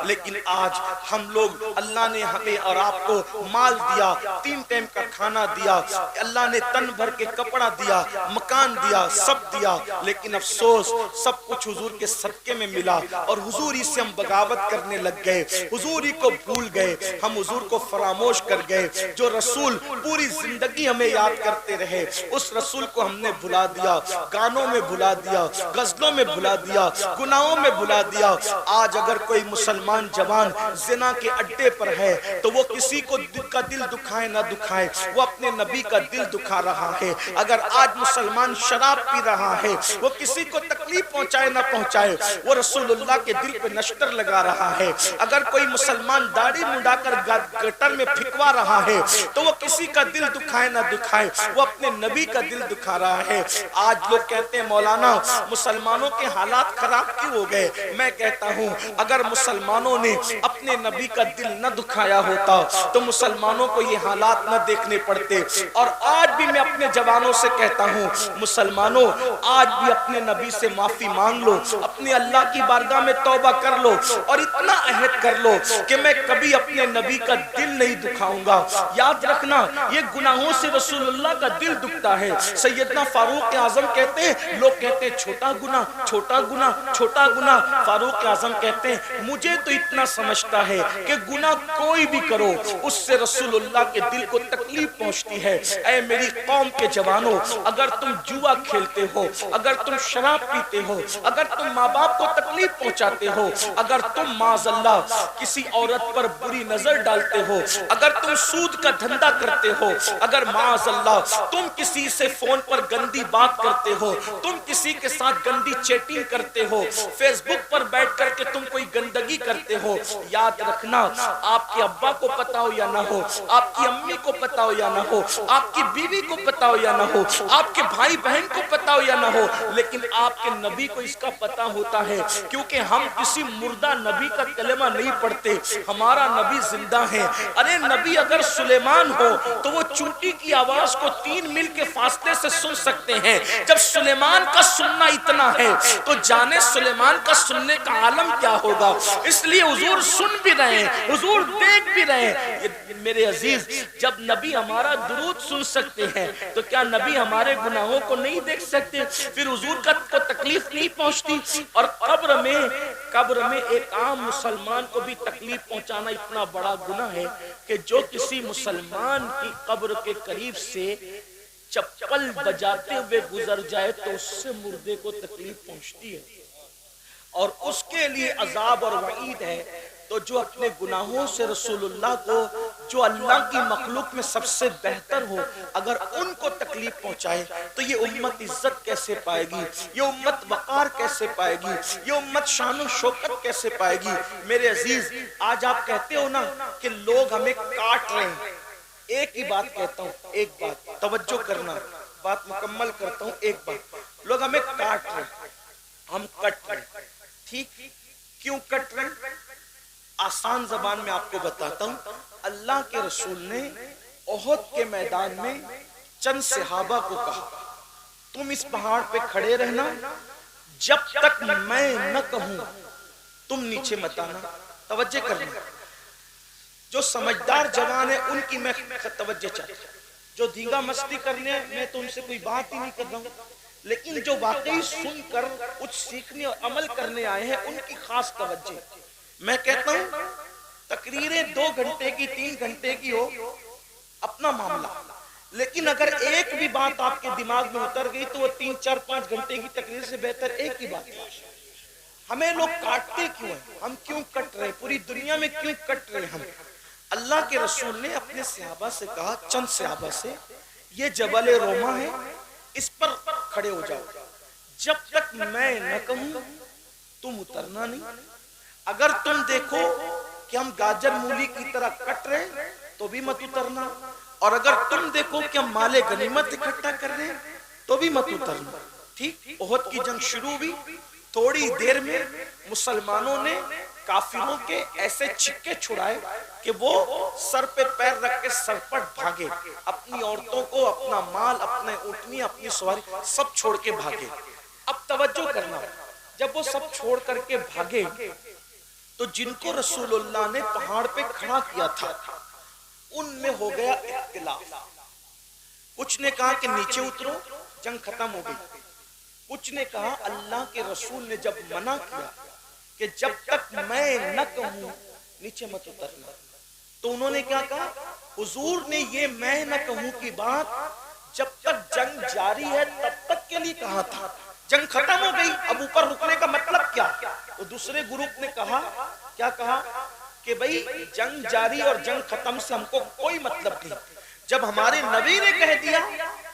لیکن آج ہم لوگ اللہ نے ہمیں اور آپ کو مال دیا، 3 ٹائم کا کھانا دیا، اللہ نے تن بھر کے کپڑا دیا، مکان دیا، سب دیا، لیکن افسوس سب کچھ حضور کے صدقے میں ملا اور حضور ہی سے ہم بغاوت کرنے لگ گئے، حضور ہی کو بھول گئے، ہم حضور کو فراموش کر گئے۔ جو رسول پوری زندگی ہمیں یاد کرتے رہے اس رسول کو ہم نے بھلا دیا، گانوں میں بھلا دیا، غزلوں میں بھلا دیا، گناہوں میں بھلا دیا۔ آج اگر کوئی مسلمان جوان زنا کے اڈے پر ہے تو وہ کسی کو کا دل دکھائے نہ دکھائے، وہ اپنے نبی کا دل دکھا رہا ہے۔ اگر آج مسلمان شراب پی رہا ہے، وہ کسی کو تکلیف پہنچائے نہ پہنچائے، وہ رسول اللہ کے دل پہ نشتر لگا رہا ہے۔ اگر کوئی مسلمان داڑھی منڈا کر گٹر میں پھینکوا رہا ہے تو وہ کسی کا دل دکھائے نہ دکھائے، وہ اپنے نبی کا دل دکھا رہا ہے۔ آج لوگ کہتے ہیں مولانا مسلمانوں کے حالات خراب کیوں ہو گئے؟ میں کہتا ہوں اگر مسلمانوں نے اپنے نبی کا دل نہ دکھایا ہوتا تو مسلمانوں کو یہ حالات نہ دیکھنے پڑتے۔ اور آج بھی میں اپنے جوانوں سے کہتا ہوں مسلمانوں آج بھی اپنے نبی سے معافی مانگ لو، اپنے اللہ کی بارگاہ میں توبہ کر لو اور اتنا عہد کر لو کہ میں کبھی اپنے نبی کا دل نہیں دکھاؤں گا۔ یاد رکھنا یہ گناہوں سے رسول اللہ کا دل دکھتا ہے۔ سیدنا فاروق اعظم کہتے ہیں، لوگ کہتے ہیں چھوٹا گناہ چھوٹا گناہ چھوٹا گناہ، فاروق اعظم کہتے ہیں مجھے تو اتنا سمجھتا ہے کہ گناہ کوئی بھی کرو اس سے رسول اللہ کے دل کو تکلیف پہنچتی ہے۔ اے میری قوم کے جوانوں، اگر تم جوا کھیلتے ہو، اگر تم شراب پیتے ہو، اگر تم ماں باپ کو تکلیف پہنچاتے ہو، اگر تم معاذ اللہ کسی عورت پر بری نظر ڈالتے ہو، اگر تم سود کا دھندا کرتے ہو، اگر معاذ اللہ تم کسی سے فون پر گندی بات کرتے ہو، تم کسی کے ساتھ گندی چیٹنگ کرتے ہو، فیس بک پر بیٹھ کر کے تم کوئی گندگی کرتے ہو، یاد رکھنا آپ کے ابا کو پتا ہو یا نہ ہو، آپ کی امی کو پتا ہو یا نہ ہو، آپ کی بیوی کو پتا ہو یا نہ ہو، آپ کے بھائی بہن کو پتا ہو یا نہ ہو، لیکن آپ کے نبی کو اس کا پتا ہوتا ہے، کیونکہ ہم کسی مردہ نبی کا کلمہ نہیں پڑھتے، ہمارا نبی زندہ ہے۔ ارے نبی اگر سلیمان ہو تو وہ چونٹی کی آواز کو 3 میل کے فاصلے سے سن سکتے ہیں۔ جب سلیمان کا سننا اتنا ہے تو جانے سلیمان کا سننے کا عالم کیا ہوگا۔ اس لیے حضور سن بھی رہے ہیں، حضور دیکھ بھی رہے ہیں۔ میرے عزیز جب نبی ہمارا درود سن سکتے ہیں تو کیا نبی ہمارے گناہوں کو نہیں دیکھ سکتے؟ پھر حضور کو تکلیف نہیں پہنچتی؟ اور قبر میں ایک عام مسلمان کو بھی تکلیف پہنچانا اتنا بڑا گناہ ہے کہ جو کسی مسلمان کی قبر کے قریب سے چپل بجاتے ہوئے گزر جائے تو اس سے مردے کو تکلیف پہنچتی ہے اور اس کے لیے عذاب اور وعید ہے۔ تو جو اپنے گناہوں سے رسول اللہ کو جو اللہ کی مخلوق میں سب سے بہتر ہو اگر ان کو تکلیف پہنچائے تو یہ امت عزت کیسے پائے گی، یہ امت وقار کیسے پائے گی، یہ امت شان و شوکت کیسے پائے گی؟ میرے عزیز آج آپ کہتے ہو نا کہ لوگ ہمیں کاٹ رہے ہیں، ایک ہی بات کہتا ہوں، ایک بات توجہ کرنا، بات مکمل کرتا ہوں۔ ایک بات، لوگ ہمیں کاٹ رہے ہیں، ہم کٹ رہے ہیں، ٹھیک؟ کیوں کٹ رہے ہیں؟ آسان زبان میں آپ کو بتاتا ہوں۔ اللہ کے رسول نے احد کے میدان میں چند صحابہ کو کہا تم اس پہاڑ پہ کھڑے رہنا جب تک میں نہ کہوں تم نیچے مت آنا۔ توجہ کرنا، جو سمجھدار جوان ہے ان کی میں توجہ چاہتا ہوں، جو دھینگا مستی کرنے میں تو ان سے کوئی بات ہی نہیں کر رہا ہوں، لیکن جو واقعی سن کر کچھ سیکھنے اور عمل کرنے آئے ہیں ان کی خاص توجہ۔ میں کہتا ہوں تقریریں 2 گھنٹے کی 3 گھنٹے کی ہو اپنا معاملہ، لیکن اگر ایک بھی بات آپ کے دماغ میں اتر گئی تو وہ 3 4 5 گھنٹے کی تقریر سے بہتر ایک ہی بات ہے۔ ہمیں لوگ کاٹتے کیوں ہیں؟ ہم کیوں کٹ رہے؟ پوری دنیا میں کیوں کٹ رہے ہم؟ اللہ کے رسول نے اپنے صحابہ سے کہا، چند صحابہ سے، یہ جبل روما ہے، اس پر کھڑے ہو جاؤ، جب تک میں نہ کہوں تم اترنا نہیں۔ اگر تم دیکھو کہ ہم گاجر مولی کی طرح کٹ رہے تو بھی مت اترنا، اور اگر تم دیکھو کہ ہم مال غنیمت اکٹھا کر رہے ہیں تو بھی مت اترنا۔ ٹھیک؟ احد کی جنگ شروع ہوئی، تھوڑی دیر میں مسلمانوں نے کافروں کے ایسے چھکے چھڑائے کہ وہ سر پہ پیر رکھ کے سرپٹ بھاگے، اپنی عورتوں کو، اپنا مال، اپنے اونٹنی، اپنی سواری سب چھوڑ کے بھاگے۔ اب توجہ کرنا، جب وہ سب چھوڑ کر کے بھاگے تو تو جن کو رسول اللہ نے پہاڑ پہ کھڑا کیا تھا ان میں ہو گیا اختلاف. کچھ نے کہا کہ نیچے اترو، جنگ ختم ہو گئی. کچھ نے کہا اللہ کے رسول نے جب منع کیا کہ جب تک میں نہ کہوں نیچے مت اترنا، تو انہوں نے کیا کہا؟ حضور نے یہ میں نہ کہوں کی بات جب تک جنگ جاری ہے تب تک کے لیے کہا تھا. جنگ ختم ہو گئی، اب اوپر رکنے کا مطلب کیا؟ تو دوسرے گروپ نے کہا، کیا کہا کہ بھئی جنگ جاری اور جنگ ختم سے ہم کو کوئی مطلب نہیں. جب ہمارے نبی نے کہہ دیا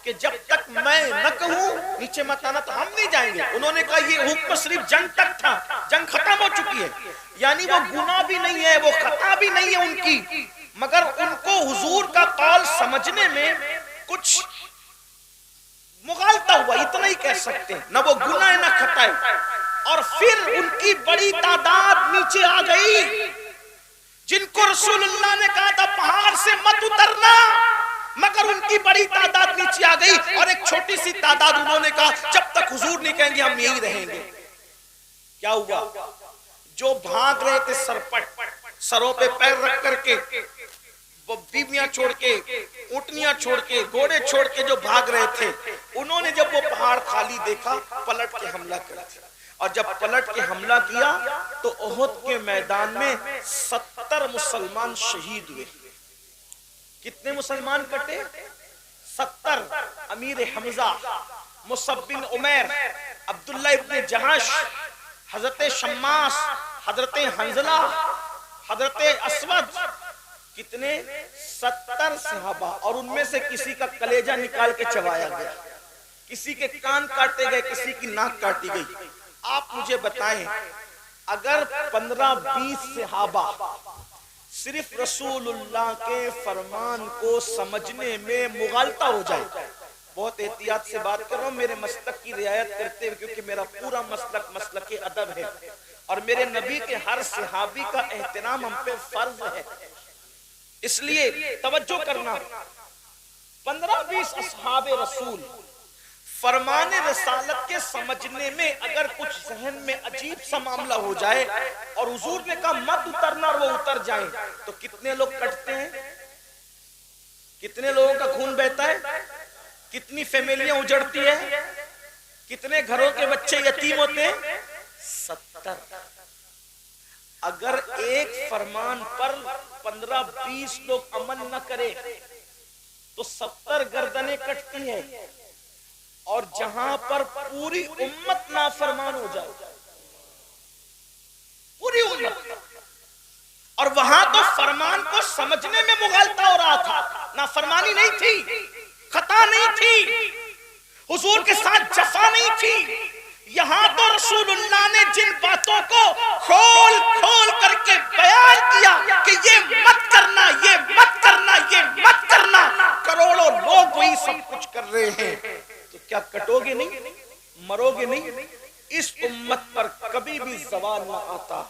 کہ جب تک میں نہ کہوں نیچے مت آنا تو ہم نہیں جائیں گے. انہوں نے کہا یہ حکم صرف جنگ تک تھا، جنگ ختم ہو چکی ہے. یعنی وہ گناہ بھی نہیں ہے، وہ خطا بھی نہیں ہے ان کی، مگر ان کو حضور کا قول سمجھنے میں کچھ مغالطہ ہوا، اتنا ہی کہہ سکتے ہیں. نہ وہ گناہ ہے نہ خطا ہے. اور پھر ان کی بڑی تعداد نیچے آ گئی جن کو رسول اللہ نے کہا تھا پہاڑ سے مت اترنا، مگر ان کی بڑی تعداد نیچے آ گئی. اور ایک چھوٹی سی تعداد انہوں نے کہا جب تک حضور نہیں کہیں گے ہم یہی رہیں گے. کیا ہوا؟ جو بھاگ رہے تھے سرپٹ، سروں پہ پیر رکھ کر کے، بیویاں چھوڑ کے، اونٹنیاں چھوڑ کے، گھوڑے چھوڑ کے جو بھاگ رہے تھے، انہوں نے جب وہ پہاڑ خالی دیکھا پلٹ کے حملہ کر دیا. اور جب پلٹ کے حملہ کیا تو احد کے میدان میں 70 مسلمان شہید ہوئے. کتنے مسلمان کٹے؟ 70. امیر حمزہ، مصعب بن عمیر، عبداللہ ابن جہش، حضرت شماس، حضرت حنزلہ، حضرت اسود. کتنے؟ 70 صحابہ. اور ان میں سے کسی کا کلیجہ نکال کے چبایا گیا، کسی کے کان کاٹے گئے، کسی کی ناک کاٹی گئی. آپ مجھے بتائیں اگر 15-20 صحابہ صرف رسول اللہ کے فرمان کو سمجھنے میں مغالطہ ہو جائے، بہت احتیاط سے بات کر رہا ہوں میرے مسلک کی رعایت کرتے ہوئے، کیونکہ میرا پورا مسلک مسلک ادب ہے اور میرے نبی کے ہر صحابی کا احترام ہم پہ فرض ہے، اس لیے توجہ کرنا. 15-20 اصحاب رسول فرمان رسالت کے سمجھنے میں اگر کچھ ذہن میں عجیب سا معاملہ ہو جائے اور حضور نے کہا مت اترنا اور وہ اتر جائیں، تو کتنے لوگ کٹتے ہیں، کتنے لوگوں کا خون بہتا ہے، کتنی فیملیاں اجڑتی ہے، کتنے گھروں کے بچے یتیم ہوتے ہیں؟ 70. اگر ایک فرمان پر 15-20 لوگ عمل نہ کرے تو 70 گردنیں کٹتی ہیں. اور جہاں پر پوری امت نافرمان ہو جائے، پوری امت، اور وہاں تو فرمان کو سمجھنے میں مغالطہ ہو رہا تھا، نافرمانی نہیں تھی، خطا نہیں تھی، حضور کے ساتھ جفا نہیں تھی. یہاں تو رسول اللہ نے جن باتوں کو کھول کھول کر کے بیان کیا کہ یہ مت کرنا، یہ مت کرنا، یہ مت کرنا، کروڑوں لوگ وہی سب کچھ کر رہے ہیں. تو کیا کٹو گے نہیں، مرو گے نہیں؟ اس امت پر کبھی بھی زوال نہ آتا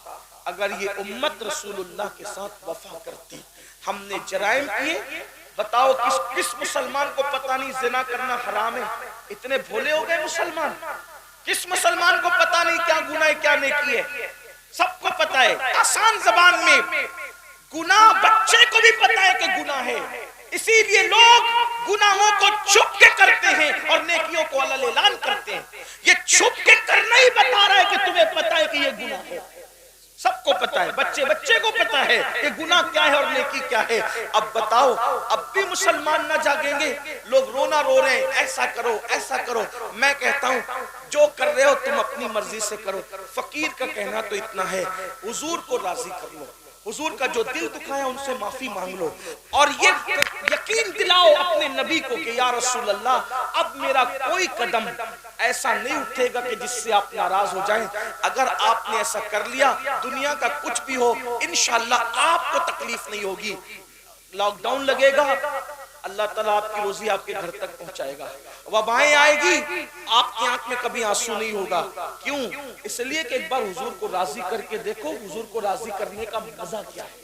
اگر یہ امت رسول اللہ کے ساتھ وفا کرتی. ہم نے جرائم کیے، بتاؤ کس مسلمان کو پتہ نہیں زنا کرنا حرام ہے؟ اتنے بھولے ہو گئے مسلمان. کس مسلمان کو پتہ نہیں کیا گناہ ہے کیا نیکی ہے؟ سب کو پتہ ہے. آسان زبان میں گناہ بچے کو بھی پتہ ہے کہ گناہ ہے، اسی لیے لوگ گناہوں کو چھپ کے کرتے ہیں اور نیکیوں کو علل اعلان کرتے ہیں. یہ چھپ کے کرنا ہی بتا رہا ہے کہ تمہیں پتہ ہے کہ یہ گناہ ہے. سب کو پتہ ہے، بچے کو پتہ ہے کہ گناہ کیا ہے اور نیکی کیا ہے. اب بتاؤ، اب بھی مسلمان نہ جاگیں گے؟ لوگ رونا رو رہے ہیں، ایسا کرو ایسا کرو. میں کہتا ہوں جو کر رہے ہو تم اپنی مرضی سے کرو. فقیر کا کہنا تو اتنا ہے، حضور کو راضی کر لو، حضور کا جو دل دکھایا ان سے معافی مانگ لو، اور یہ یقین دلاؤ اپنے نبی کو کہ یا رسول اللہ اب میرا کوئی قدم ایسا نہیں اٹھے گا کہ جس سے آپ ناراض ہو جائیں. اگر آپ نے ایسا کر لیا، دنیا کا کچھ بھی ہو انشاءاللہ آپ کو تکلیف نہیں ہوگی. لاک ڈاؤن لگے گا، اللہ تعالیٰ آپ کی روزی آپ کے گھر تک پہنچائے گا. وبائیں آئے گی، آپ کی آنکھ میں کبھی آنسو نہیں ہوگا. کیوں؟ اس لیے کہ ایک بار حضور کو راضی کر کے دیکھو، حضور کو راضی کرنے کا مزہ کیا ہے.